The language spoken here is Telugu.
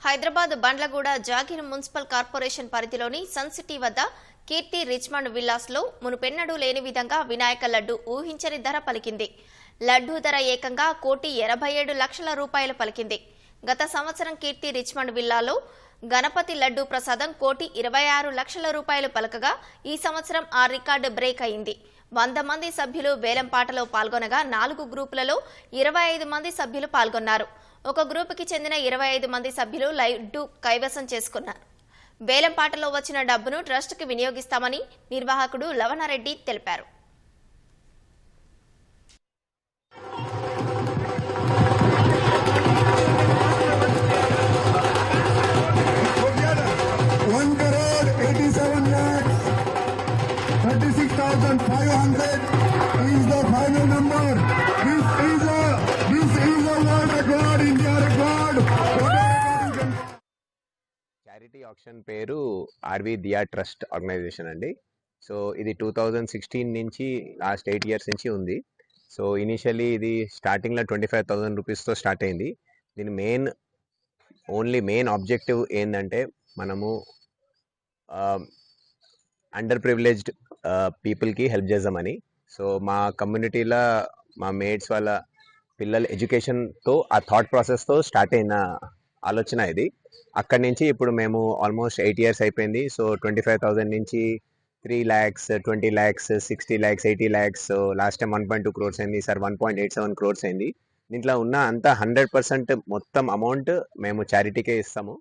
హైదరాబాద్ బండ్లగూడ జాగీర్ మున్సిపల్ కార్పొరేషన్ పరిధిలోని సన్ సిటీ వద్ద కీర్తి రిచ్మండ్ విల్లాస్ లో మునుపెన్నడూ లేని విధంగా వినాయక లడ్డు ఊహించని ధర పలికింది. లడ్డు ధర ఏకంగా ₹1,87,00,000 పలికింది. గత సంవత్సరం కీర్తి రిచ్మండ్ విల్లాలో గణపతి లడ్డు ప్రసాదం ₹1,26,00,000 పలకగా ఈ సంవత్సరం ఆ రికార్డు బ్రేక్ అయింది. 100 మంది సభ్యులు వేలంపాటలో పాల్గొనగా 4 గ్రూపులలో 25 మంది సభ్యులు పాల్గొన్నారు. ఒక గ్రూపుకి చెందిన 25 మంది సభ్యులు లడ్డు కైవసం చేసుకున్నారు. వేలంపాటలో వచ్చిన డబ్బును ట్రస్టుకి వినియోగిస్తామని నిర్వాహకుడు లవణారెడ్డి తెలిపారు. is the final number. This is a world record, India record. Charity auction పేరు ఆర్వి దియా ట్రస్ట్ ఆర్గనైజేషన్ అండి. సో ఇది 2016 నుంచి లాస్ట్ 8 years నుంచి ఉంది. సో ఇనిషియల్లీ ఇది స్టార్టింగ్లో ₹25,000తో స్టార్ట్ అయింది. దీని మెయిన్ ఆబ్జెక్టివ్ ఏంటంటే మనము అండర్ ప్రివిలేజ్డ్ పీపుల్కి హెల్ప్ చేద్దామని. సో మా కమ్యూనిటీలో మా మేట్స్ వాళ్ళ పిల్లల ఎడ్యుకేషన్తో ఆ థాట్ ప్రాసెస్తో స్టార్ట్ అయిన ఆలోచన ఇది. అక్కడి నుంచి ఇప్పుడు మేము ఆల్మోస్ట్ 8 years అయిపోయింది. సో 25,000 నుంచి 3 lakhs, 20 lakhs, 60 lakhs, 80 lakhs. So last time 1.2 crores అయింది, సార్ 1.87 crores అయింది. దీంట్లో ఉన్న అంతా 100% మొత్తం అమౌంట్ మేము చారిటీకే ఇస్తాము.